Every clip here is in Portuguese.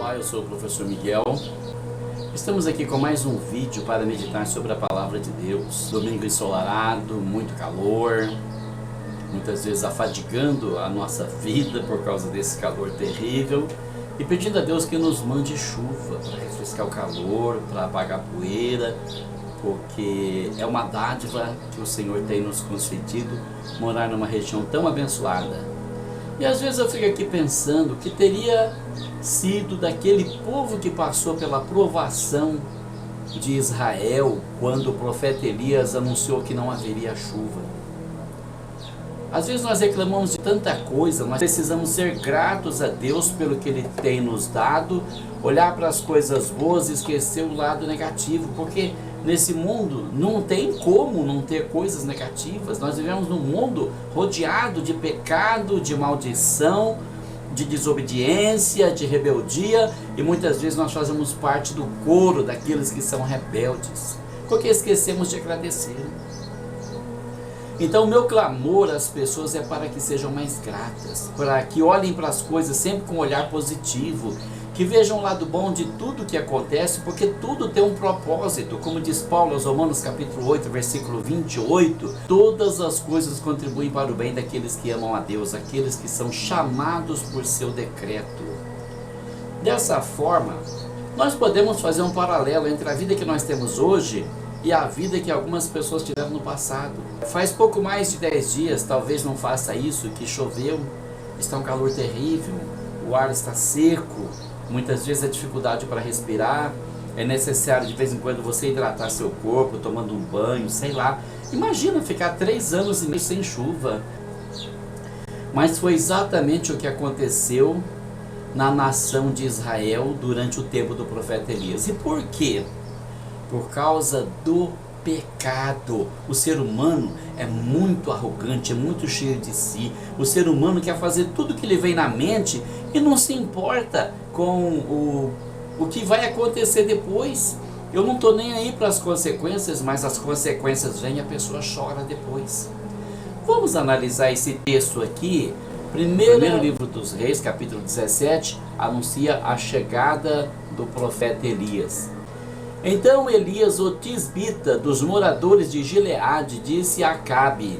Olá, eu sou o professor Miguel. Estamos aqui com mais um vídeo para meditar sobre a palavra de Deus. Domingo ensolarado, muito calor, muitas vezes afadigando a nossa vida por causa desse calor terrível, e pedindo a Deus que nos mande chuva para refrescar o calor, para apagar a poeira, porque é uma dádiva que o Senhor tem nos concedido morar numa região tão abençoada. E às vezes eu fico aqui pensando que teria sido daquele povo que passou pela provação de Israel quando o profeta Elias anunciou que não haveria chuva. Às vezes nós reclamamos de tanta coisa, nós precisamos ser gratos a Deus pelo que Ele tem nos dado, olhar para as coisas boas e esquecer o lado negativo, porque nesse mundo não tem como não ter coisas negativas. Nós vivemos num mundo rodeado de pecado, de maldição, de desobediência, de rebeldia, e muitas vezes nós fazemos parte do coro daqueles que são rebeldes, porque esquecemos de agradecer. Então o meu clamor às pessoas é para que sejam mais gratas, para que olhem para as coisas sempre com um olhar positivo, que vejam o lado bom de tudo que acontece, porque tudo tem um propósito. Como diz Paulo aos Romanos capítulo 8, versículo 28, todas as coisas contribuem para o bem daqueles que amam a Deus, aqueles que são chamados por seu decreto. Dessa forma, nós podemos fazer um paralelo entre a vida que nós temos hoje e a vida que algumas pessoas tiveram no passado. Faz pouco mais de 10 dias, talvez não faça isso, que choveu, está um calor terrível, o ar está seco, muitas vezes é dificuldade para respirar, é necessário de vez em quando você hidratar seu corpo, tomando um banho, sei lá. Imagina ficar 3 anos e meio sem chuva. Mas foi exatamente o que aconteceu na nação de Israel durante o tempo do profeta Elias. E por quê? Por causa do pecado. O ser humano é muito arrogante, é muito cheio de si. O ser humano quer fazer tudo que lhe vem na mente e não se importa com o que vai acontecer depois. Eu não estou nem aí para as consequências, mas as consequências vêm e a pessoa chora depois. Vamos analisar esse texto aqui. Primeiro livro dos Reis, capítulo 17, anuncia a chegada do profeta Elias. Então Elias, o tisbita, dos moradores de Gileade, disse a Acabe: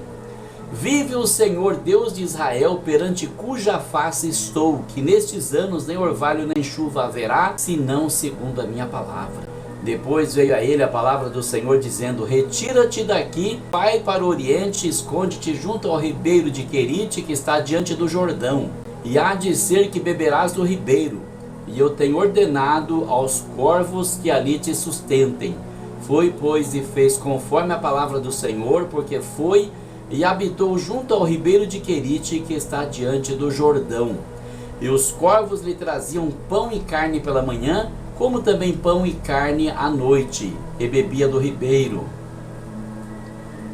vive o Senhor Deus de Israel, perante cuja face estou, que nestes anos nem orvalho nem chuva haverá, senão segundo a minha palavra. Depois veio a ele a palavra do Senhor, dizendo: retira-te daqui, vai para o oriente, esconde-te junto ao ribeiro de Querite, que está diante do Jordão, e há de ser que beberás do ribeiro. E eu tenho ordenado aos corvos que ali te sustentem. Foi, pois, e fez conforme a palavra do Senhor, porque foi e habitou junto ao ribeiro de Querite, que está diante do Jordão. E os corvos lhe traziam pão e carne pela manhã, como também pão e carne à noite, e bebia do ribeiro.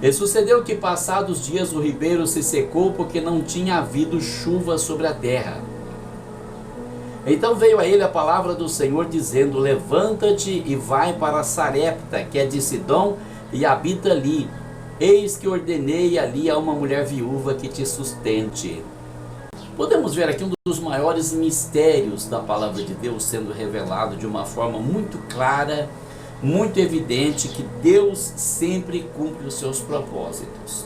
E sucedeu que, passados dias, o ribeiro se secou, porque não tinha havido chuva sobre a terra. Então veio a ele a palavra do Senhor, dizendo: levanta-te e vai para Sarepta, que é de Sidom, e habita ali. Eis que ordenei ali a uma mulher viúva que te sustente. Podemos ver aqui um dos maiores mistérios da palavra de Deus sendo revelado de uma forma muito clara, muito evidente, que Deus sempre cumpre os seus propósitos.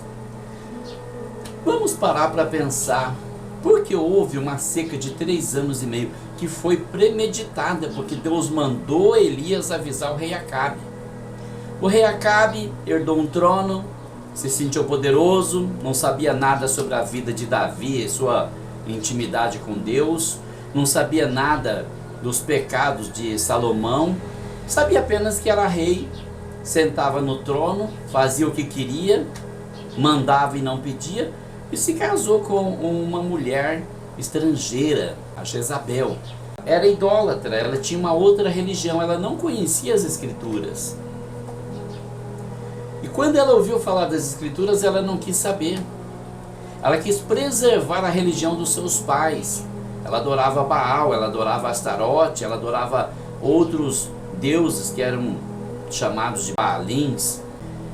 Vamos parar para pensar. Porque houve uma seca de 3 anos e meio, que foi premeditada, porque Deus mandou Elias avisar o rei Acabe. O rei Acabe herdou um trono, se sentiu poderoso, não sabia nada sobre a vida de Davi e sua intimidade com Deus, não sabia nada dos pecados de Salomão, sabia apenas que era rei, sentava no trono, fazia o que queria, mandava e não pedia, e se casou com uma mulher estrangeira, a Jezabel. Era idólatra, ela tinha uma outra religião, ela não conhecia as Escrituras. E quando ela ouviu falar das Escrituras, ela não quis saber. Ela quis preservar a religião dos seus pais. Ela adorava Baal, ela adorava Astarote, ela adorava outros deuses que eram chamados de Baalins.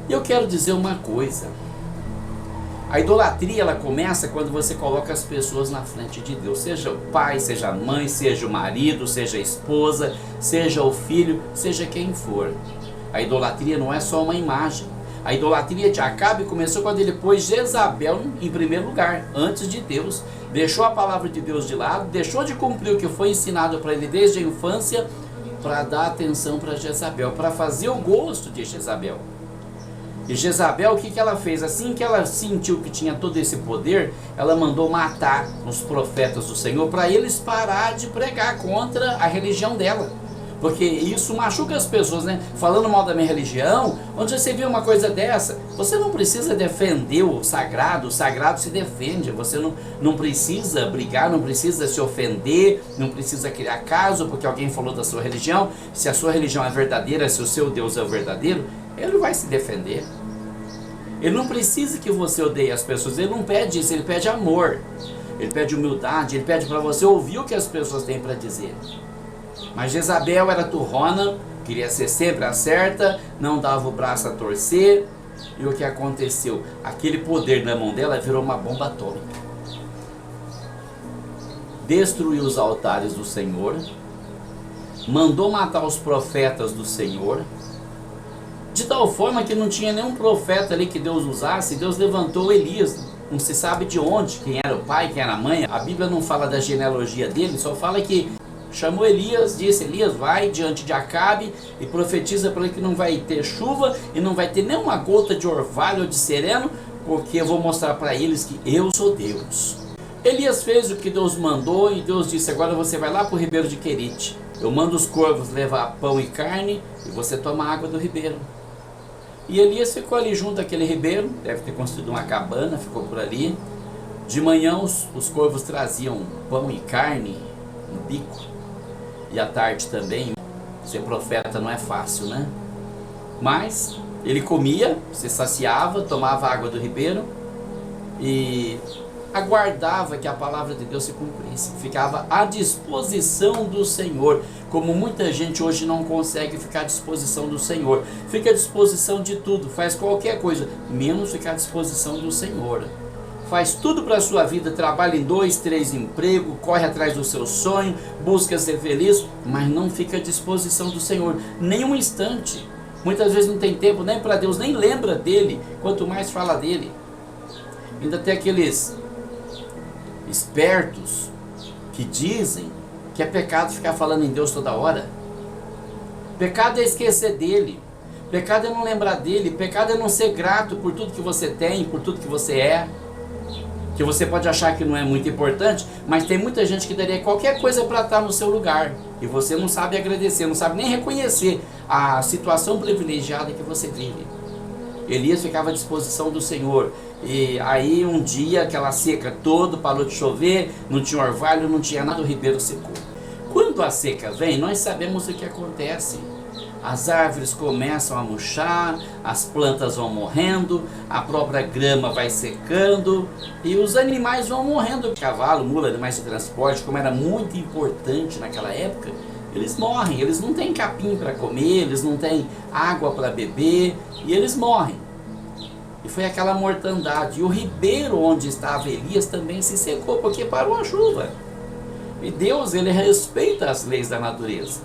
E eu quero dizer uma coisa: A idolatria, ela começa quando você coloca as pessoas na frente de Deus, seja o pai, seja a mãe, seja o marido, seja a esposa, seja o filho, seja quem for. A idolatria não é só uma imagem. A idolatria de Acabe começou quando ele pôs Jezabel em primeiro lugar, antes de Deus. Deixou a palavra de Deus de lado, deixou de cumprir o que foi ensinado para ele desde a infância, para dar atenção para Jezabel, para fazer o gosto de Jezabel. E Jezabel, o que ela fez? Assim que ela sentiu que tinha todo esse poder, ela mandou matar os profetas do Senhor para eles parar de pregar contra a religião dela. Porque isso machuca as pessoas, né? Falando mal da minha religião, onde você vê uma coisa dessa, você não precisa defender o sagrado se defende. Você não precisa brigar, não precisa se ofender, não precisa criar caso porque alguém falou da sua religião. Se a sua religião é verdadeira, se o seu Deus é o verdadeiro, ele vai se defender. Ele não precisa que você odeie as pessoas, ele não pede isso, ele pede amor, ele pede humildade, ele pede para você ouvir o que as pessoas têm para dizer. Mas Jezabel era turrona, queria ser sempre a certa, não dava o braço a torcer. E o que aconteceu? Aquele poder na mão dela virou uma bomba atômica. Destruiu os altares do Senhor, mandou matar os profetas do Senhor, de tal forma que não tinha nenhum profeta ali que Deus usasse. Deus levantou Elias, não se sabe de onde, quem era o pai, quem era a mãe. A Bíblia não fala da genealogia dele, só fala que chamou Elias, disse: Elias, vai diante de Acabe e profetiza para ele que não vai ter chuva e não vai ter nenhuma gota de orvalho ou de sereno, porque eu vou mostrar para eles que eu sou Deus. Elias fez o que Deus mandou e Deus disse: agora você vai lá para o ribeiro de Querite. Eu mando os corvos levar pão e carne e você toma água do ribeiro. E Elias ficou ali junto àquele ribeiro, deve ter construído uma cabana, ficou por ali. De manhã os corvos traziam pão e carne no bico. E à tarde também. Ser profeta não é fácil, né? Mas ele comia, se saciava, tomava água do ribeiro e aguardava que a palavra de Deus se cumprisse. Ficava à disposição do Senhor, como muita gente hoje não consegue ficar à disposição do Senhor. Fica à disposição de tudo, faz qualquer coisa, menos ficar à disposição do Senhor. Faz tudo para a sua vida, trabalha em 2, 3 empregos, corre atrás do seu sonho, busca ser feliz, mas não fica à disposição do Senhor, nem um instante. Muitas vezes não tem tempo nem para Deus, nem lembra dele, quanto mais fala dele. Ainda tem aqueles espertos que dizem que é pecado ficar falando em Deus toda hora. Pecado é esquecer dele, pecado é não lembrar dele, pecado é não ser grato por tudo que você tem, por tudo que você é. Que você pode achar que não é muito importante, mas tem muita gente que daria qualquer coisa para estar no seu lugar. E você não sabe agradecer, não sabe nem reconhecer a situação privilegiada que você vive. Elias ficava à disposição do Senhor. E aí um dia, aquela seca toda, parou de chover, não tinha orvalho, não tinha nada, o ribeiro secou. Quando a seca vem, nós sabemos o que acontece. As árvores começam a murchar, as plantas vão morrendo, a própria grama vai secando e os animais vão morrendo. Cavalo, mula, animais de transporte, como era muito importante naquela época, eles morrem, eles não têm capim para comer, eles não têm água para beber e eles morrem. E foi aquela mortandade. E o ribeiro onde estava Elias também se secou porque parou a chuva. E Deus, ele respeita as leis da natureza.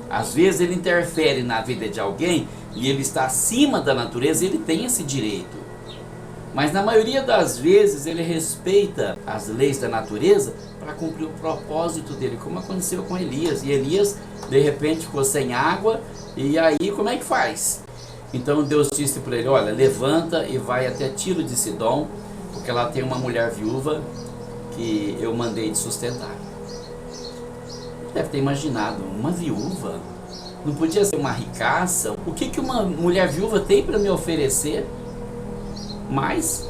Às vezes ele interfere na vida de alguém e ele está acima da natureza, ele tem esse direito. Mas na maioria das vezes ele respeita as leis da natureza para cumprir o propósito dele, como aconteceu com Elias. E Elias de repente ficou sem água e aí como é que faz? Então Deus disse para ele: olha, levanta e vai até Tiro de Sidom, porque lá tem uma mulher viúva que eu mandei te sustentar. Deve ter imaginado, uma viúva? Não podia ser uma ricaça? O que uma mulher viúva tem para me oferecer? Mas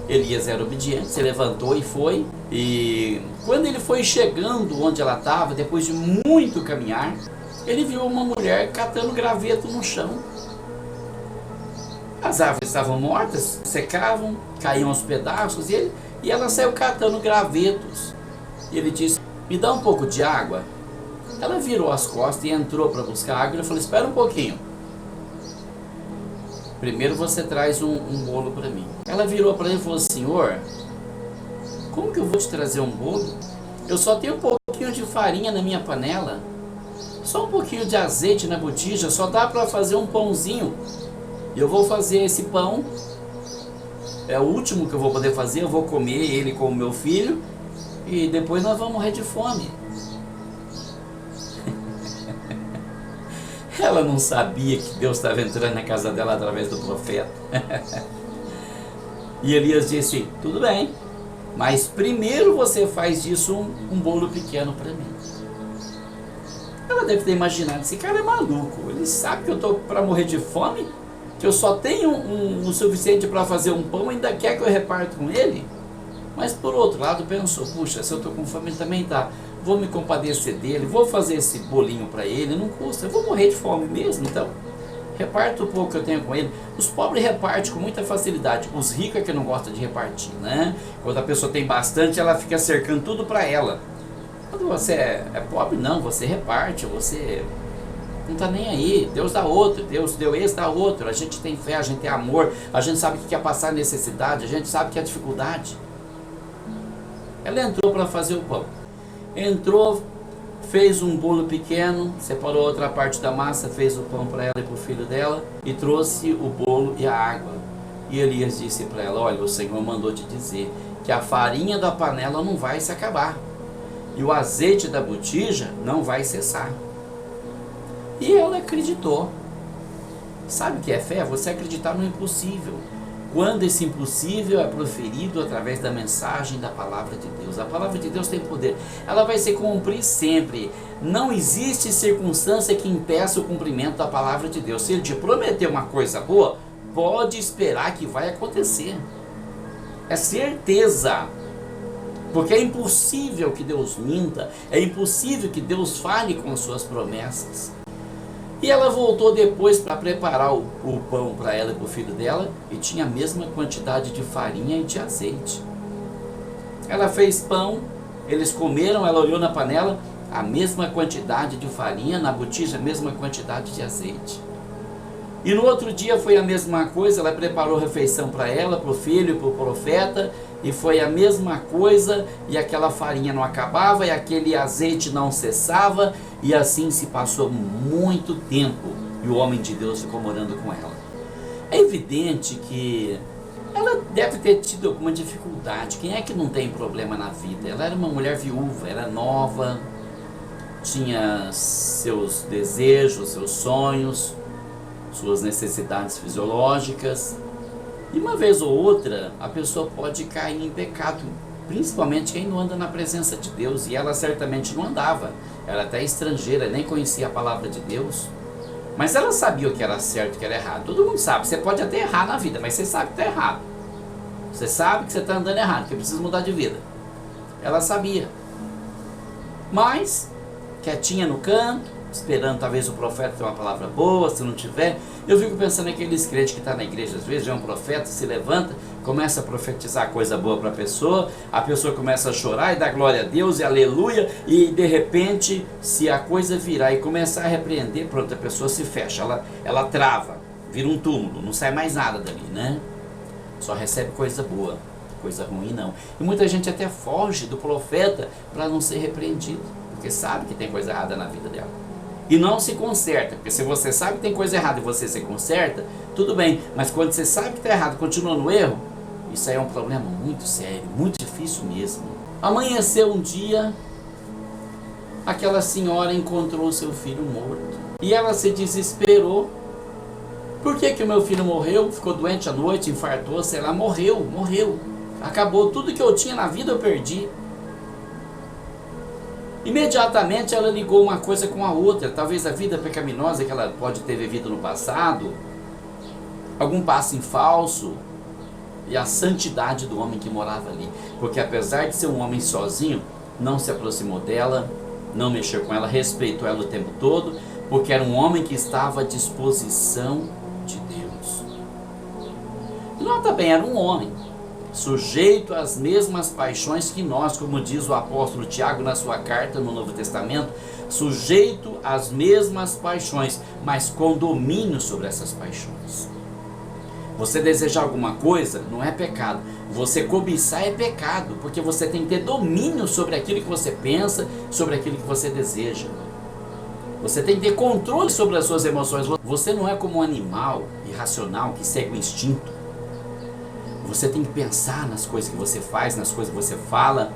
Elias era obediente, se levantou e foi. E quando ele foi chegando onde ela estava, depois de muito caminhar, ele viu uma mulher catando graveto no chão. As árvores estavam mortas, secavam, caíam aos pedaços, e ela saiu catando gravetos. E ele disse: me dá um pouco de água. Ela virou as costas e entrou para buscar água. Ele falou: espera um pouquinho. primeiro você traz um bolo para mim. Ela virou para ele e falou: Senhor, como que eu vou te trazer um bolo? Eu só tenho um pouquinho de farinha na minha panela, só um pouquinho de azeite na botija, só dá para fazer um pãozinho. E eu vou fazer esse pão, é o último que eu vou poder fazer, eu vou comer ele com o meu filho e depois nós vamos morrer de fome. Ela não sabia que Deus estava entrando na casa dela através do profeta. E Elias disse: tudo bem, mas primeiro você faz disso um bolo pequeno para mim. Ela deve ter imaginado: esse cara é maluco, ele sabe que eu estou para morrer de fome, que eu só tenho o suficiente para fazer um pão e ainda quer que eu reparta com ele? Mas por outro lado pensou: puxa, se eu estou com fome ele também está, vou me compadecer dele, vou fazer esse bolinho para ele, não custa, eu vou morrer de fome mesmo, então reparto o pouco que eu tenho com ele. Os pobres repartem com muita facilidade, os ricos é que não gostam de repartir, né? Quando a pessoa tem bastante, ela fica cercando tudo para ela. Quando você é pobre, não, você reparte, você não está nem aí. Deus dá outro, Deus deu esse, dá outro. A gente tem fé, a gente tem amor, a gente sabe o que é passar necessidade, a gente sabe o que é dificuldade. Ela entrou para fazer o pão. Entrou, fez um bolo pequeno, separou outra parte da massa, fez o pão para ela e para o filho dela e trouxe o bolo e a água. E Elias disse para ela: olha, o Senhor mandou te dizer que a farinha da panela não vai se acabar e o azeite da botija não vai cessar. E ela acreditou. Sabe o que é fé? Você acreditar no impossível, quando esse impossível é proferido através da mensagem da palavra de Deus. A palavra de Deus tem poder, ela vai se cumprir sempre. Não existe circunstância que impeça o cumprimento da palavra de Deus. Se ele te prometer uma coisa boa, pode esperar que vai acontecer. É certeza. Porque é impossível que Deus minta, é impossível que Deus fale com as suas promessas. E ela voltou depois para preparar o pão para ela e para o filho dela, e tinha a mesma quantidade de farinha e de azeite. Ela fez pão, eles comeram, ela olhou na panela, a mesma quantidade de farinha, na botija a mesma quantidade de azeite. E no outro dia foi a mesma coisa, ela preparou refeição para ela, para o filho e para o profeta, e foi a mesma coisa, e aquela farinha não acabava, e aquele azeite não cessava, e assim se passou muito tempo, e o homem de Deus ficou morando com ela. É evidente que ela deve ter tido alguma dificuldade. Quem é que não tem problema na vida? Ela era uma mulher viúva, era nova, tinha seus desejos, seus sonhos, suas necessidades fisiológicas. E uma vez ou outra, a pessoa pode cair em pecado, principalmente quem não anda na presença de Deus, e ela certamente não andava, era até estrangeira, nem conhecia a palavra de Deus, mas ela sabia o que era certo e o que era errado. Todo mundo sabe, você pode até errar na vida, mas você sabe que está errado, você sabe que você está andando errado, que precisa mudar de vida. Ela sabia, mas quietinha no canto, esperando talvez o profeta ter uma palavra boa. Se não tiver, eu fico pensando naqueles crentes que estão na igreja, às vezes já é um profeta, se levanta, começa a profetizar coisa boa para a pessoa começa a chorar e dá glória a Deus e aleluia, e de repente, se a coisa virar e começar a repreender, pronto, a pessoa se fecha, ela trava, vira um túmulo, não sai mais nada dali, né? Só recebe coisa boa, coisa ruim não. E muita gente até foge do profeta para não ser repreendido, porque sabe que tem coisa errada na vida dela. E não se conserta, porque se você sabe que tem coisa errada e você se conserta, tudo bem, mas quando você sabe que está errado e continua no erro, isso aí é um problema muito sério, muito difícil mesmo. Amanheceu um dia, aquela senhora encontrou seu filho morto, e ela se desesperou. Por que o meu filho morreu? Ficou doente à noite, infartou, sei lá, morreu, acabou, tudo que eu tinha na vida eu perdi. Imediatamente ela ligou uma coisa com a outra, talvez a vida pecaminosa que ela pode ter vivido no passado, algum passo em falso, e a santidade do homem que morava ali. Porque apesar de ser um homem sozinho, não se aproximou dela, não mexeu com ela, respeitou ela o tempo todo, porque era um homem que estava à disposição de Deus. Nota bem, era um homem sujeito às mesmas paixões que nós, como diz o apóstolo Tiago na sua carta no Novo Testamento, sujeito às mesmas paixões, mas com domínio sobre essas paixões. Você desejar alguma coisa não é pecado. Você cobiçar é pecado, porque você tem que ter domínio sobre aquilo que você pensa, sobre aquilo que você deseja. Você tem que ter controle sobre as suas emoções. Você não é como um animal irracional que segue o instinto. Você tem que pensar nas coisas que você faz, nas coisas que você fala.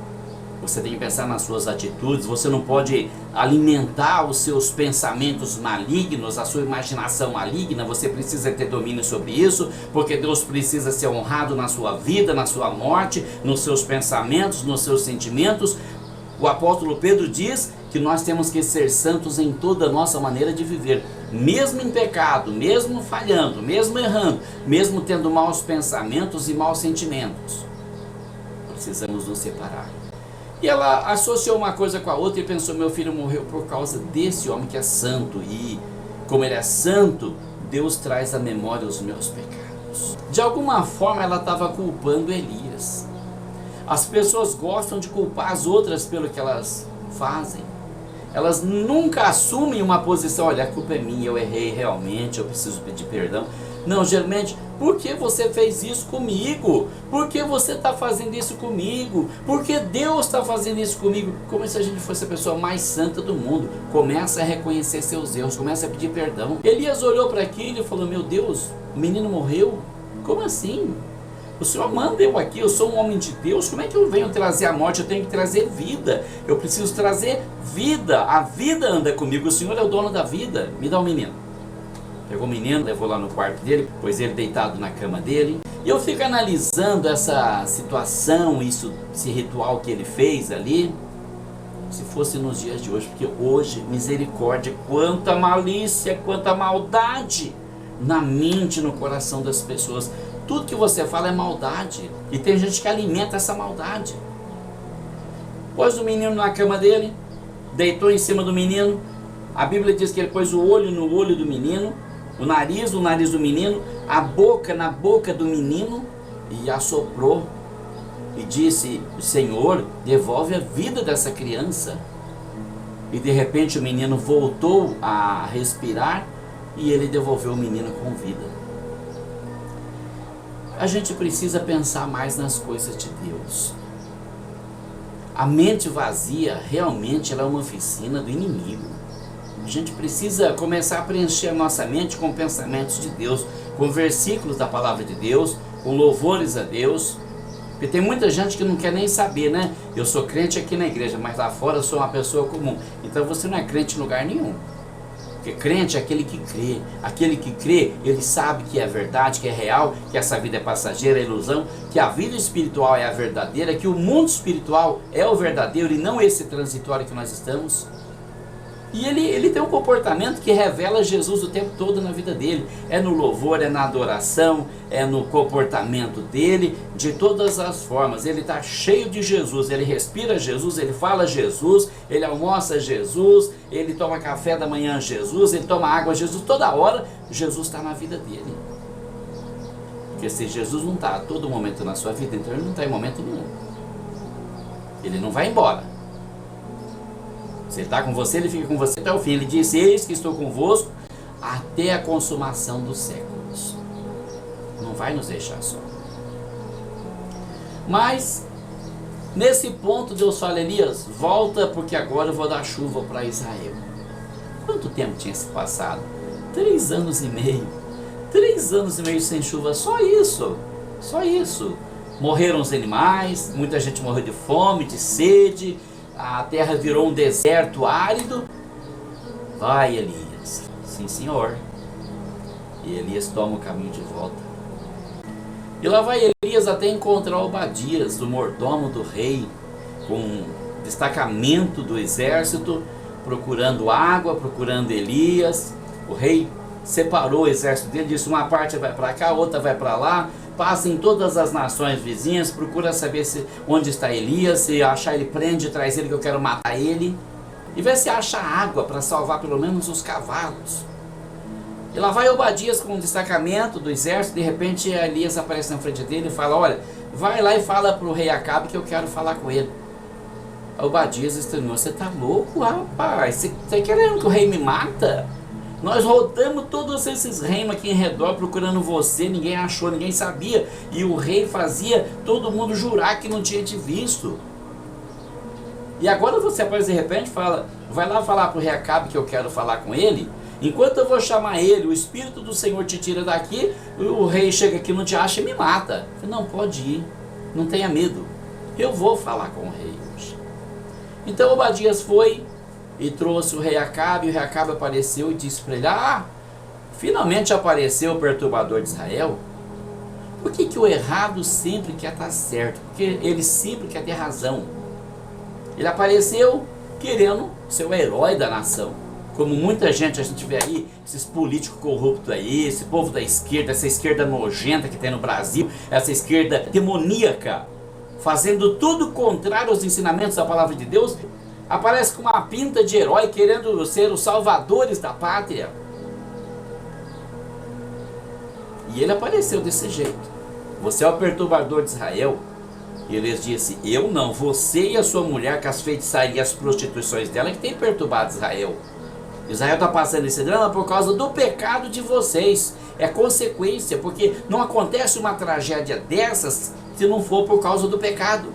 Você tem que pensar nas suas atitudes. Você não pode alimentar os seus pensamentos malignos, a sua imaginação maligna. Você precisa ter domínio sobre isso, porque Deus precisa ser honrado na sua vida, na sua morte, nos seus pensamentos, nos seus sentimentos. O apóstolo Pedro diz que nós temos que ser santos em toda a nossa maneira de viver, mesmo em pecado, mesmo falhando, mesmo errando, mesmo tendo maus pensamentos e maus sentimentos. Precisamos nos separar. E ela associou uma coisa com a outra e pensou: meu filho morreu por causa desse homem que é santo, e como ele é santo, Deus traz à memória os meus pecados. De alguma forma ela estava culpando Elias. As pessoas gostam de culpar as outras pelo que elas fazem. Elas nunca assumem uma posição: olha, a culpa é minha, eu errei realmente, eu preciso pedir perdão. Não, geralmente, por que você fez isso comigo? Por que você está fazendo isso comigo? Por que Deus está fazendo isso comigo? Como se a gente fosse a pessoa mais santa do mundo. Começa a reconhecer seus erros, começa a pedir perdão. Elias olhou para aquilo e falou: meu Deus, o menino morreu? Como assim? O Senhor manda eu aqui, eu sou um homem de Deus, como é que eu venho trazer a morte? Eu tenho que trazer vida, eu preciso trazer vida, a vida anda comigo, o Senhor é o dono da vida, me dá um menino. Pegou o menino, levou lá no quarto dele, pôs ele deitado na cama dele, e eu fico analisando essa situação, esse ritual que ele fez ali, se fosse nos dias de hoje, porque hoje, misericórdia, quanta malícia, quanta maldade na mente, no coração das pessoas. Tudo que você fala é maldade. E tem gente que alimenta essa maldade. Pôs o menino na cama dele, deitou em cima do menino. A Bíblia diz que ele pôs o olho no olho do menino, o nariz no nariz do menino, a boca na boca do menino, e assoprou. E disse: Senhor, devolve a vida dessa criança. E de repente o menino voltou a respirar, e ele devolveu o menino com vida. A gente precisa pensar mais nas coisas de Deus. A mente vazia, realmente, ela é uma oficina do inimigo. A gente precisa começar a preencher a nossa mente com pensamentos de Deus, com versículos da palavra de Deus, com louvores a Deus. Porque tem muita gente que não quer nem saber, né? Eu sou crente aqui na igreja, mas lá fora eu sou uma pessoa comum. Então você não é crente em lugar nenhum. Porque crente é aquele que crê. Aquele que crê, ele sabe que é verdade, que é real, que essa vida é passageira, é ilusão, que a vida espiritual é a verdadeira, que o mundo espiritual é o verdadeiro e não esse transitório que nós estamos. E ele tem um comportamento que revela Jesus o tempo todo na vida dele. É no louvor, é na adoração, é no comportamento dele, de todas as formas. Ele está cheio de Jesus, ele respira Jesus, ele fala Jesus, ele almoça Jesus, ele toma café da manhã Jesus, ele toma água Jesus, toda hora Jesus está na vida dele. Porque se Jesus não está a todo momento na sua vida, então ele não está em momento nenhum. Ele não vai embora. Se ele está com você, ele fica com você até o fim. Ele diz: eis que estou convosco até a consumação dos séculos. Não vai nos deixar só. Mas, nesse ponto, Deus fala: Elias, volta, porque agora eu vou dar chuva para Israel. Quanto tempo tinha se passado? 3 anos e meio. 3 anos e meio sem chuva, só isso. Só isso. Morreram os animais, muita gente morreu de fome, de sede. A terra virou um deserto árido. Vai, Elias. Sim, senhor. E Elias toma o caminho de volta. E lá vai Elias até encontrar Obadias, o mordomo do rei, com um destacamento do exército, procurando água, procurando Elias. O rei separou o exército dele, disse: uma parte vai para cá, outra vai para lá. Passa em todas as nações vizinhas, procura saber onde está Elias. Se achar ele, prende, traz ele, que eu quero matar ele. E vê se acha água para salvar pelo menos os cavalos. E lá vai Obadias com um destacamento do exército. De repente Elias aparece na frente dele e fala: olha, vai lá e fala para o rei Acabe que eu quero falar com ele. Obadias estranhou: você está louco, rapaz? Você está querendo que o rei me mata? Nós rodamos todos esses reinos aqui em redor procurando você, ninguém achou, ninguém sabia. E o rei fazia todo mundo jurar que não tinha te visto. E agora você aparece de repente e fala, vai lá falar para o rei Acabe que eu quero falar com ele. Enquanto eu vou chamar ele, o Espírito do Senhor te tira daqui, o rei chega aqui, não te acha e me mata. Não, pode ir, não tenha medo. Eu vou falar com o rei hoje. Então Obadias foi e trouxe o rei Acabe, e o rei Acabe apareceu e disse para ele, finalmente apareceu o perturbador de Israel. Por que o errado sempre quer estar certo? Porque ele sempre quer ter razão. Ele apareceu querendo ser o herói da nação. Como muita gente, a gente vê aí, esses políticos corruptos aí, esse povo da esquerda, essa esquerda nojenta que tem no Brasil, essa esquerda demoníaca, fazendo tudo contrário aos ensinamentos da palavra de Deus, aparece com uma pinta de herói, querendo ser os salvadores da pátria. E ele apareceu desse jeito. Você é o perturbador de Israel. E ele disse, eu não, você e a sua mulher, com as feitiçarias e as prostituições dela, que tem perturbado Israel. Israel está passando esse drama por causa do pecado de vocês. É consequência, porque não acontece uma tragédia dessas se não for por causa do pecado.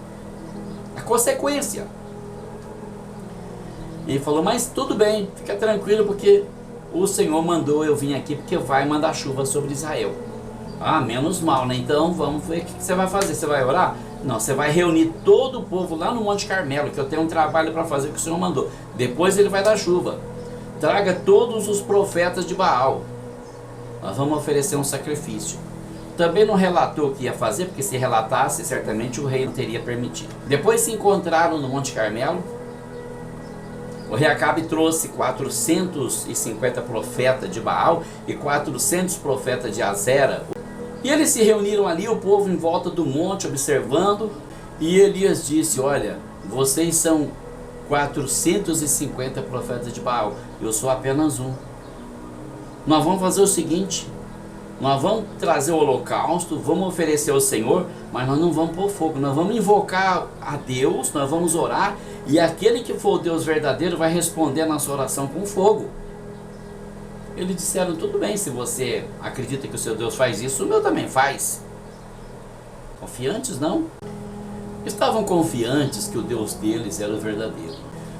É consequência. E ele falou, mas tudo bem, fica tranquilo, porque o Senhor mandou eu vir aqui, porque vai mandar chuva sobre Israel. Menos mal, né? Então vamos ver o que você vai fazer. Você vai orar? Não, você vai reunir todo o povo lá no Monte Carmelo, que eu tenho um trabalho para fazer que o Senhor mandou. Depois ele vai dar chuva. Traga todos os profetas de Baal. Nós vamos oferecer um sacrifício. Também não relatou o que ia fazer, porque se relatasse, certamente o rei não teria permitido. Depois se encontraram no Monte Carmelo. O rei Acabe trouxe 450 profetas de Baal e 400 profetas de Azera. E eles se reuniram ali, o povo em volta do monte, observando. E Elias disse, olha, vocês são 450 profetas de Baal, eu sou apenas um. Nós vamos fazer o seguinte, nós vamos trazer o holocausto, vamos oferecer ao Senhor, mas nós não vamos pôr fogo, nós vamos invocar a Deus, nós vamos orar, e aquele que for o Deus verdadeiro vai responder a nossa oração com fogo. Eles disseram, tudo bem, se você acredita que o seu Deus faz isso, o meu também faz. Confiantes, não? Estavam confiantes que o Deus deles era o verdadeiro.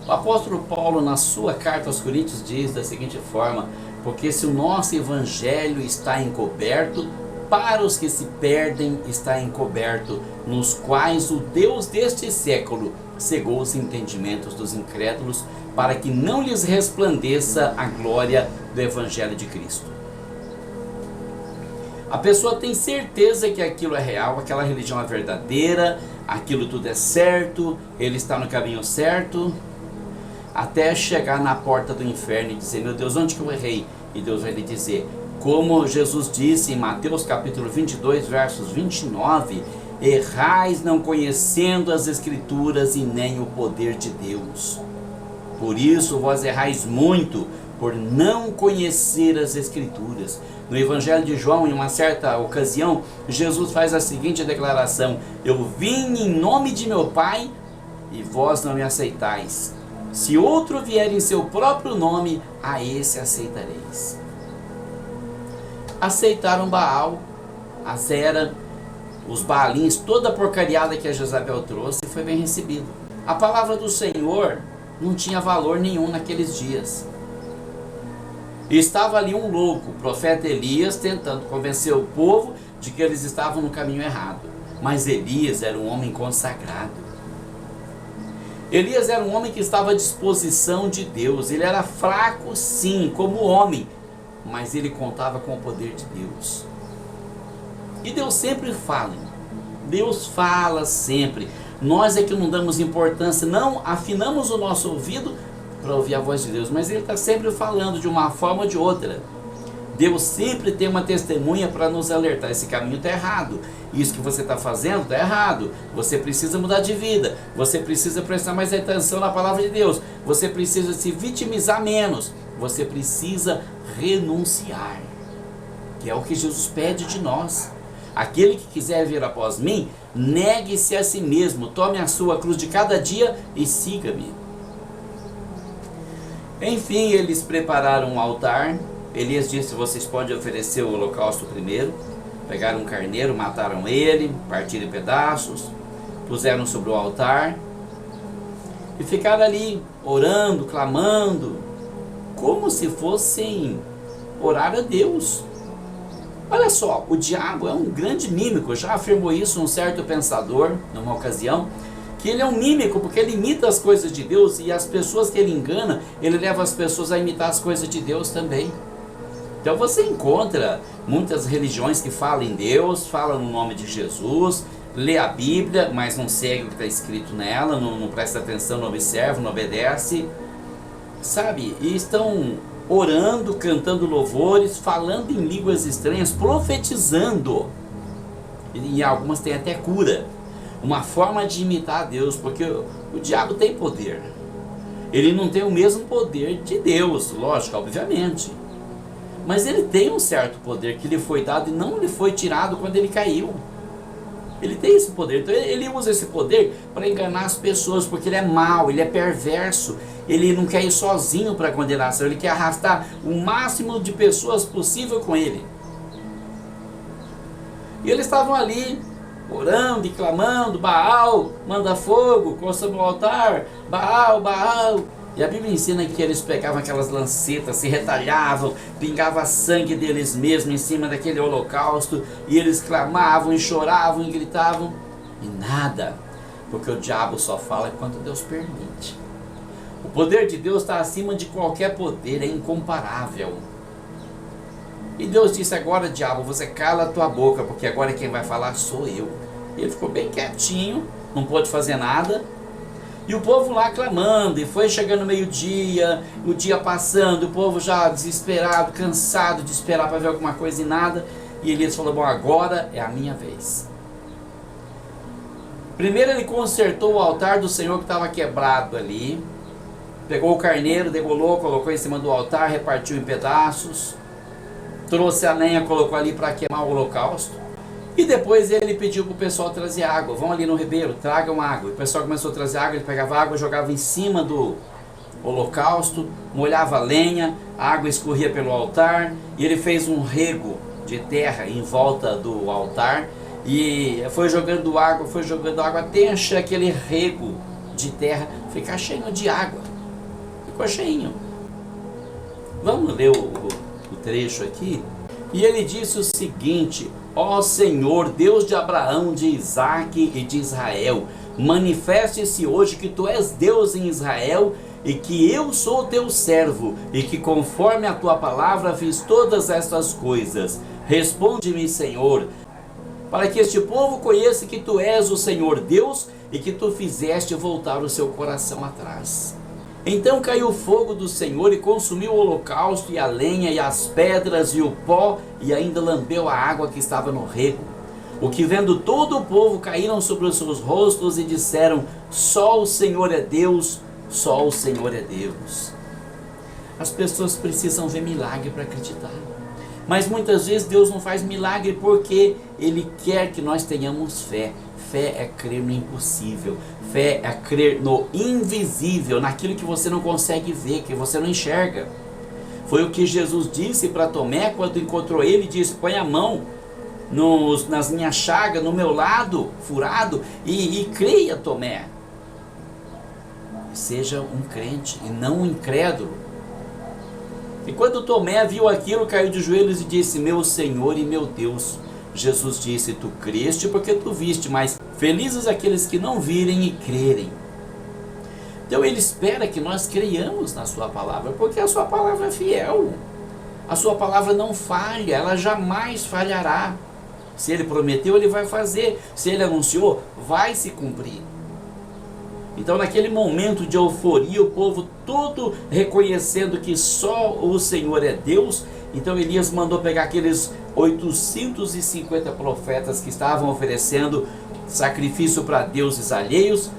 O apóstolo Paulo, na sua carta aos Coríntios, diz da seguinte forma, porque se o nosso evangelho está encoberto, para os que se perdem está encoberto, nos quais o Deus deste século cegou os entendimentos dos incrédulos, para que não lhes resplandeça a glória do evangelho de Cristo. A pessoa tem certeza que aquilo é real, aquela religião é verdadeira, aquilo tudo é certo, ele está no caminho certo, até chegar na porta do inferno e dizer, meu Deus, onde que eu errei? E Deus vai lhe dizer, como Jesus disse em Mateus capítulo 22, versos 29, errais não conhecendo as Escrituras e nem o poder de Deus. Por isso vós errais muito, por não conhecer as Escrituras. No Evangelho de João, em uma certa ocasião, Jesus faz a seguinte declaração, eu vim em nome de meu Pai e vós não me aceitais. Se outro vier em seu próprio nome, a esse aceitareis. Aceitaram Baal, Azera, os Baalins, toda a porcariada que a Jezabel trouxe, e foi bem recebido. A palavra do Senhor não tinha valor nenhum naqueles dias. E estava ali um louco, o profeta Elias, tentando convencer o povo de que eles estavam no caminho errado. Mas Elias era um homem consagrado. Elias era um homem que estava à disposição de Deus. Ele era fraco, sim, como homem, mas ele contava com o poder de Deus. E Deus sempre fala. Deus fala sempre. Nós é que não damos importância, não afinamos o nosso ouvido para ouvir a voz de Deus, mas Ele está sempre falando de uma forma ou de outra. Deus sempre tem uma testemunha para nos alertar, esse caminho está errado, isso que você está fazendo está errado, você precisa mudar de vida, você precisa prestar mais atenção na palavra de Deus, você precisa se vitimizar menos, você precisa renunciar, que é o que Jesus pede de nós. Aquele que quiser vir após mim, negue-se a si mesmo, tome a sua cruz de cada dia e siga-me. Enfim, eles prepararam um altar Elias disse: vocês podem oferecer o holocausto primeiro. Pegaram um carneiro, mataram ele, partiram em pedaços, puseram sobre o altar e ficaram ali orando, clamando, como se fossem orar a Deus. Olha só, o diabo é um grande mímico. Já afirmou isso um certo pensador numa ocasião, que ele é um mímico porque ele imita as coisas de Deus, e as pessoas que ele engana, ele leva as pessoas a imitar as coisas de Deus também. Então você encontra muitas religiões que falam em Deus, falam no nome de Jesus, lê a Bíblia, mas não segue o que está escrito nela, não presta atenção, não observa, não obedece, sabe? E estão orando, cantando louvores, falando em línguas estranhas, profetizando. E algumas têm até cura. Uma forma de imitar a Deus, porque o diabo tem poder. Ele não tem o mesmo poder de Deus, lógico, obviamente. Mas ele tem um certo poder que lhe foi dado e não lhe foi tirado quando ele caiu. Ele tem esse poder, então ele usa esse poder para enganar as pessoas, porque ele é mau, ele é perverso, ele não quer ir sozinho para a condenação, ele quer arrastar o máximo de pessoas possível com ele. E eles estavam ali, orando e clamando: Baal, manda fogo, coça no altar, Baal, Baal. E a Bíblia ensina que eles pegavam aquelas lancetas, se retalhavam, pingava sangue deles mesmos em cima daquele holocausto, e eles clamavam e choravam e gritavam, e nada, porque o diabo só fala quando Deus permite. O poder de Deus está acima de qualquer poder, é incomparável. E Deus disse: agora, diabo, você cala a tua boca, porque agora quem vai falar sou eu. E ele ficou bem quietinho, não pôde fazer nada. E o povo lá clamando, e foi chegando meio-dia, o dia passando, o povo já desesperado, cansado de esperar para ver alguma coisa e nada. E Elias falou: bom, agora é a minha vez. Primeiro ele consertou o altar do Senhor que estava quebrado ali, pegou o carneiro, degolou, colocou em cima do altar, repartiu em pedaços, trouxe a lenha, colocou ali para queimar o holocausto. E depois ele pediu para o pessoal trazer água. Vão ali no ribeiro, tragam água. E o pessoal começou a trazer água, ele pegava água, jogava em cima do holocausto, molhava a lenha, a água escorria pelo altar, e ele fez um rego de terra em volta do altar, e foi jogando água, até encher aquele rego de terra ficar cheio de água. Ficou cheinho. Vamos ler o trecho aqui? E ele disse o seguinte: ó Senhor, Deus de Abraão, de Isaque e de Israel, manifeste-se hoje que tu és Deus em Israel, e que eu sou teu servo, e que conforme a tua palavra fiz todas estas coisas. Responde-me, Senhor, para que este povo conheça que tu és o Senhor Deus, e que tu fizeste voltar o seu coração atrás. Então caiu o fogo do Senhor e consumiu o holocausto e a lenha e as pedras e o pó, e ainda lambeu a água que estava no rego. O que vendo todo o povo, caíram sobre os seus rostos e disseram: só o Senhor é Deus, só o Senhor é Deus. As pessoas precisam ver milagre para acreditar. Mas muitas vezes Deus não faz milagre porque Ele quer que nós tenhamos fé. Fé é crer no impossível. Fé é crer no invisível, naquilo que você não consegue ver, que você não enxerga. Foi o que Jesus disse para Tomé quando encontrou ele e disse: põe a mão nas minhas chagas, no meu lado furado, e creia, Tomé. Seja um crente e não um incrédulo. E quando Tomé viu aquilo, caiu de joelhos e disse: meu Senhor e meu Deus. Jesus disse: tu creste porque tu viste, mas felizes aqueles que não virem e crerem. Então ele espera que nós creiamos na sua palavra, porque a sua palavra é fiel. A sua palavra não falha, ela jamais falhará. Se ele prometeu, ele vai fazer. Se ele anunciou, vai se cumprir. Então naquele momento de euforia, o povo todo reconhecendo que só o Senhor é Deus, então Elias mandou pegar aqueles 850 profetas que estavam oferecendo sacrifício para deuses alheios,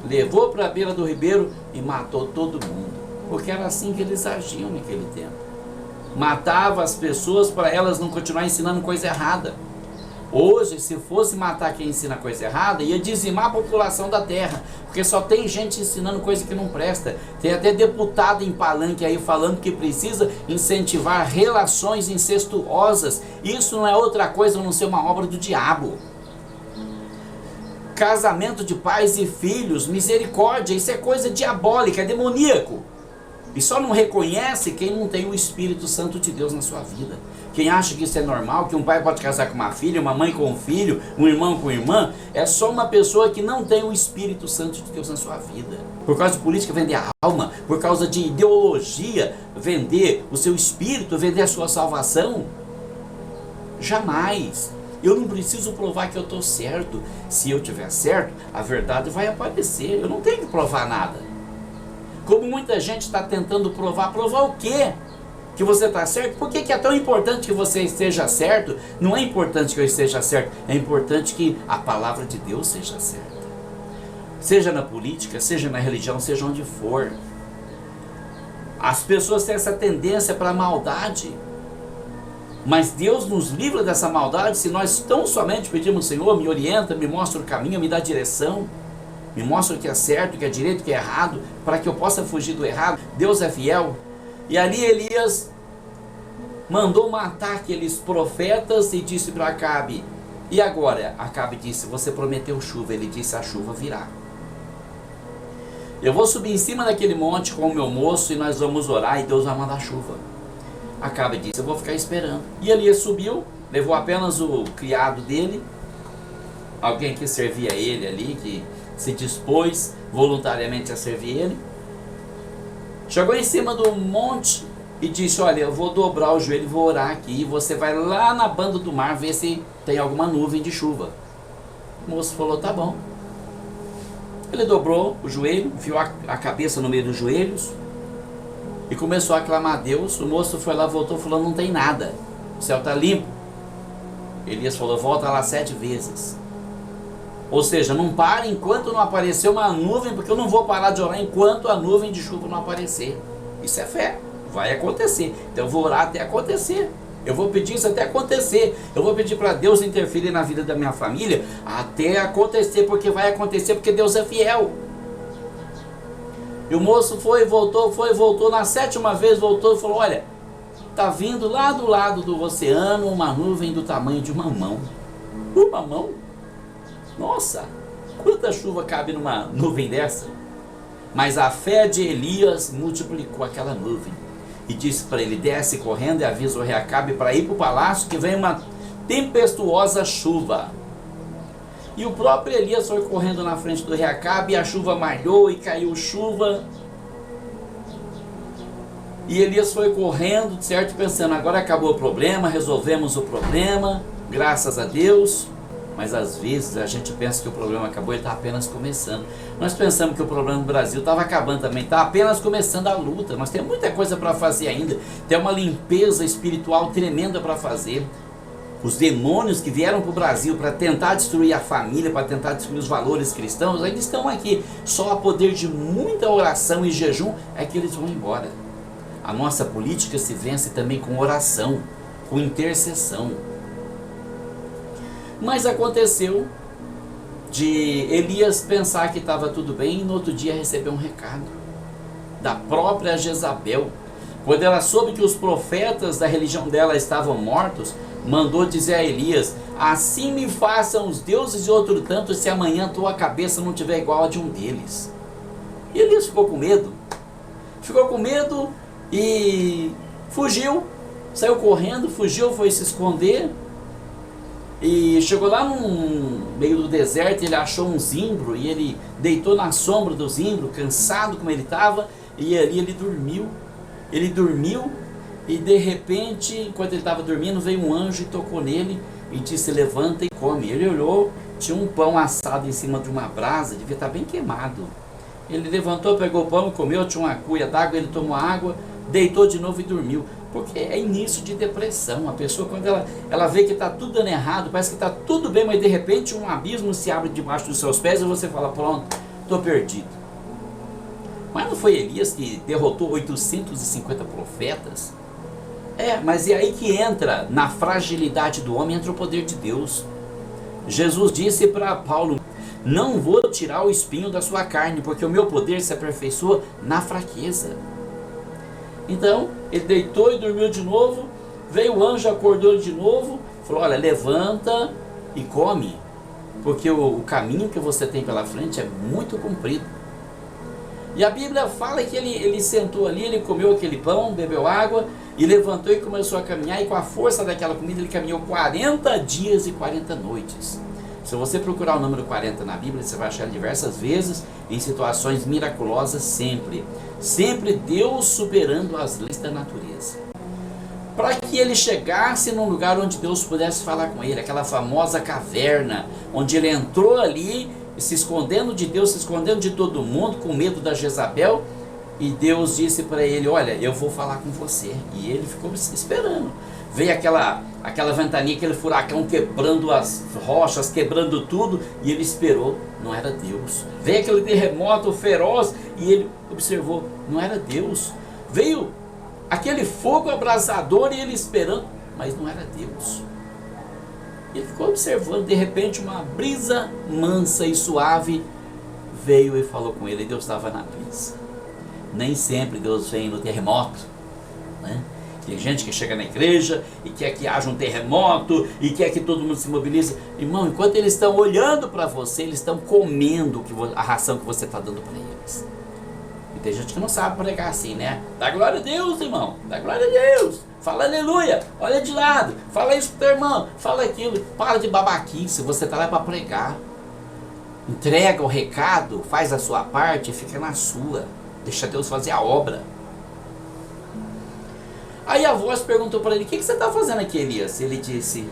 levou para a beira do ribeiro e matou todo mundo, porque era assim que eles agiam naquele tempo. Matava as pessoas para elas não continuarem ensinando coisa errada. Hoje, se fosse matar quem ensina coisa errada, ia dizimar a população da terra, porque só tem gente ensinando coisa que não presta. Tem até deputado em palanque aí falando que precisa incentivar relações incestuosas. Isso não é outra coisa a não ser uma obra do diabo. Casamento de pais e filhos, misericórdia, isso é coisa diabólica, é demoníaco. E só não reconhece quem não tem o Espírito Santo de Deus na sua vida. Quem acha que isso é normal, que um pai pode casar com uma filha, uma mãe com um filho, um irmão com irmã, é só uma pessoa que não tem o Espírito Santo de Deus na sua vida. Por causa de política, vender a alma. Por causa de ideologia, vender o seu espírito, vender a sua salvação. Jamais. Eu não preciso provar que eu estou certo. Se eu tiver certo, a verdade vai aparecer. Eu não tenho que provar nada. Como muita gente está tentando provar o quê? Que você está certo? Por que é tão importante que você esteja certo? Não é importante que eu esteja certo, é importante que a palavra de Deus seja certa. Seja na política, seja na religião, seja onde for. As pessoas têm essa tendência para a maldade. Mas Deus nos livra dessa maldade se nós tão somente pedimos: Senhor, me orienta, me mostra o caminho, me dá direção. Me mostra o que é certo, o que é direito, o que é errado, para que eu possa fugir do errado. Deus é fiel. E ali Elias mandou matar aqueles profetas e disse para Acabe: e agora? Acabe disse: você prometeu chuva. Ele disse: a chuva virá. Eu vou subir em cima daquele monte com o meu moço e nós vamos orar e Deus vai mandar chuva. Acabe disse: eu vou ficar esperando. E Elias subiu, levou apenas o criado dele, alguém que servia ele ali, que se dispôs voluntariamente a servir ele. Chegou em cima do monte e disse: olha, eu vou dobrar o joelho e vou orar aqui. E você vai lá na banda do mar ver se tem alguma nuvem de chuva. O moço falou: tá bom. Ele dobrou o joelho, enfiou a cabeça no meio dos joelhos e começou a clamar a Deus. O moço foi lá, voltou, falou: não tem nada, o céu está limpo. Elias falou: volta lá 7 vezes. Ou seja, não pare enquanto não aparecer uma nuvem, porque eu não vou parar de orar enquanto a nuvem de chuva não aparecer. Isso é fé, vai acontecer. Então eu vou orar até acontecer. Eu vou pedir isso até acontecer. Eu vou pedir para Deus interferir na vida da minha família até acontecer, porque vai acontecer, porque Deus é fiel. E o moço foi e voltou, na 7ª vez voltou e falou: olha, tá vindo lá do lado do oceano uma nuvem do tamanho de uma mão. Uma mão? Nossa, quanta chuva cabe numa nuvem dessa? Mas a fé de Elias multiplicou aquela nuvem e disse para ele: desce correndo e avisa o rei Acabe para ir para o palácio que vem uma tempestuosa chuva. E o próprio Elias foi correndo na frente do rei Acabe, e a chuva malhou e caiu chuva. E Elias foi correndo, certo, pensando: agora acabou o problema, resolvemos o problema, graças a Deus. Mas às vezes a gente pensa que o problema acabou e está apenas começando. Nós pensamos que o problema do Brasil estava acabando também, está apenas começando a luta. Nós temos muita coisa para fazer ainda, tem uma limpeza espiritual tremenda para fazer. Os demônios que vieram para o Brasil para tentar destruir a família, para tentar destruir os valores cristãos, ainda estão aqui. Só a poder de muita oração e jejum é que eles vão embora. A nossa política se vence também com oração, com intercessão. Mas aconteceu de Elias pensar que estava tudo bem e no outro dia recebeu um recado da própria Jezabel. Quando ela soube que os profetas da religião dela estavam mortos, mandou dizer a Elias: assim me façam os deuses de outro tanto, se amanhã tua cabeça não tiver igual a de um deles. E Elias ficou com medo e fugiu, saiu correndo, fugiu, foi se esconder. E chegou lá no meio do deserto, ele achou um zimbro e ele deitou na sombra do zimbro, cansado como ele estava, e ali ele dormiu. Ele dormiu e de repente, enquanto ele estava dormindo, veio um anjo e tocou nele e disse: levanta e come. Ele olhou, tinha um pão assado em cima de uma brasa, devia estar bem queimado. Ele levantou, pegou o pão e comeu, tinha uma cuia d'água, ele tomou água, deitou de novo e dormiu. Porque é início de depressão. A pessoa, quando ela vê que está tudo dando errado, parece que está tudo bem, mas de repente um abismo se abre debaixo dos seus pés e você fala: pronto, estou perdido. Mas não foi Elias que derrotou 850 profetas? Mas é aí que entra, na fragilidade do homem, entra o poder de Deus. Jesus disse para Paulo: não vou tirar o espinho da sua carne, porque o meu poder se aperfeiçoa na fraqueza. Então, ele deitou e dormiu de novo. Veio o anjo, acordou de novo, falou: olha, levanta e come, porque o caminho que você tem pela frente é muito comprido. E a Bíblia fala que ele sentou ali, ele comeu aquele pão, bebeu água, e levantou e começou a caminhar, e com a força daquela comida ele caminhou 40 dias e 40 noites. Se você procurar o número 40 na Bíblia, você vai achar diversas vezes, em situações miraculosas, sempre Deus superando as leis da natureza, para que ele chegasse num lugar onde Deus pudesse falar com ele, aquela famosa caverna, onde ele entrou ali, se escondendo de Deus, se escondendo de todo mundo, com medo da Jezabel, e Deus disse para ele: olha, eu vou falar com você. E ele ficou esperando. Veio aquela ventania, aquele furacão quebrando as rochas, quebrando tudo, e ele esperou, não era Deus. Veio aquele terremoto feroz, e ele observou, não era Deus. Veio aquele fogo abrasador, e ele esperando, mas não era Deus. Ele ficou observando. De repente uma brisa mansa e suave veio e falou com ele, e Deus estava na brisa. Nem sempre Deus vem no terremoto, né? Tem gente que chega na igreja e quer que haja um terremoto e quer que todo mundo se mobilize. Irmão, enquanto eles estão olhando para você, eles estão comendo a ração que você está dando para eles. E tem gente que não sabe pregar assim, né? Dá glória a Deus, irmão, dá glória a Deus, fala aleluia, olha de lado, fala isso pro teu irmão, fala aquilo. Para de babaquice, você está lá para pregar. Entrega o recado, faz a sua parte e fica na sua. Deixa Deus fazer a obra. Aí a voz perguntou para ele: o que você está fazendo aqui, Elias? Ele disse: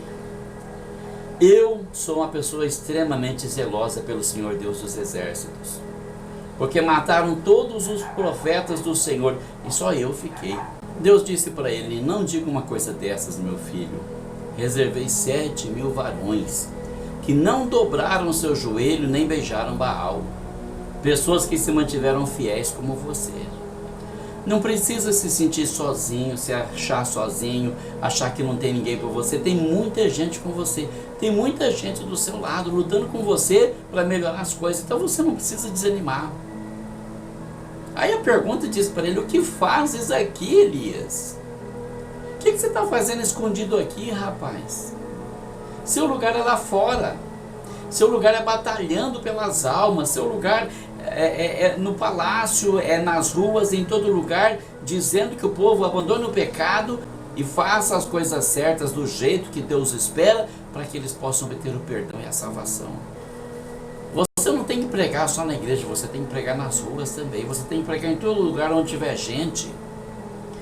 eu sou uma pessoa extremamente zelosa pelo Senhor Deus dos exércitos, porque mataram todos os profetas do Senhor e só eu fiquei. Deus disse para ele: não diga uma coisa dessas, meu filho. Reservei 7.000 varões que não dobraram seu joelho nem beijaram Baal, pessoas que se mantiveram fiéis como você. Não precisa se sentir sozinho, se achar sozinho, achar que não tem ninguém por você. Tem muita gente com você, tem muita gente do seu lado, lutando com você para melhorar as coisas. Então você não precisa desanimar. Aí a pergunta diz para ele: o que fazes aqui, Elias? O que você está fazendo escondido aqui, rapaz? Seu lugar é lá fora. Seu lugar é batalhando pelas almas. Seu lugar é no palácio, é nas ruas, em todo lugar, dizendo que o povo abandone o pecado e faça as coisas certas do jeito que Deus espera, para que eles possam obter o perdão e a salvação. Você não tem que pregar só na igreja, você tem que pregar nas ruas também. Você tem que pregar em todo lugar onde tiver gente.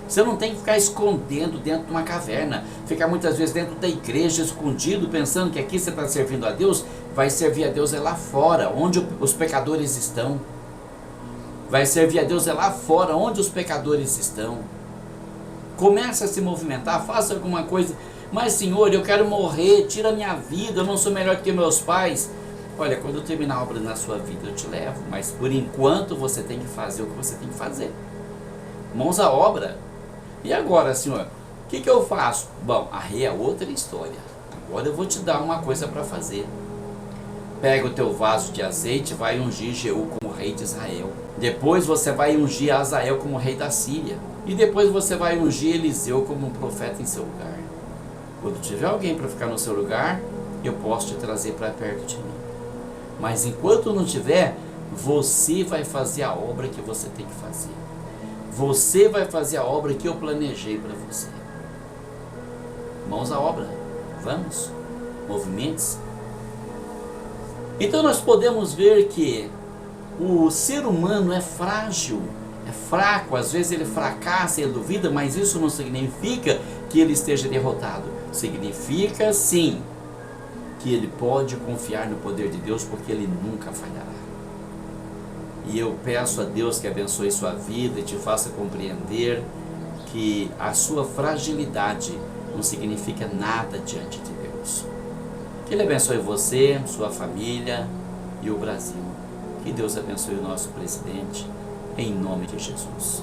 Você não tem que ficar escondendo dentro de uma caverna, ficar muitas vezes dentro da igreja escondido, pensando que aqui você está servindo a Deus. Vai servir a Deus é lá fora, onde os pecadores estão. Vai servir a Deus é lá fora, onde os pecadores estão. Comece a se movimentar, faça alguma coisa. Mas Senhor, eu quero morrer, tira a minha vida, eu não sou melhor que meus pais. Olha, quando eu terminar a obra na sua vida eu te levo, mas por enquanto você tem que fazer o que você tem que fazer. Mãos à obra. E agora, Senhor, o que eu faço? Bom, aí é outra história. Agora eu vou te dar uma coisa para fazer. Pega o teu vaso de azeite e vai ungir Jeú como rei de Israel. Depois você vai ungir Azael como rei da Síria. E depois você vai ungir Eliseu como um profeta em seu lugar. Quando tiver alguém para ficar no seu lugar, eu posso te trazer para perto de mim. Mas enquanto não tiver, você vai fazer a obra que você tem que fazer. Você vai fazer a obra que eu planejei para você. Mãos à obra. Vamos. Movimentos. Então nós podemos ver que o ser humano é frágil, é fraco, às vezes ele fracassa, ele duvida, mas isso não significa que ele esteja derrotado. Significa sim que ele pode confiar no poder de Deus, porque ele nunca falhará. E eu peço a Deus que abençoe sua vida e te faça compreender que a sua fragilidade não significa nada diante de Deus. Que Ele abençoe você, sua família e o Brasil. Que Deus abençoe o nosso presidente, em nome de Jesus.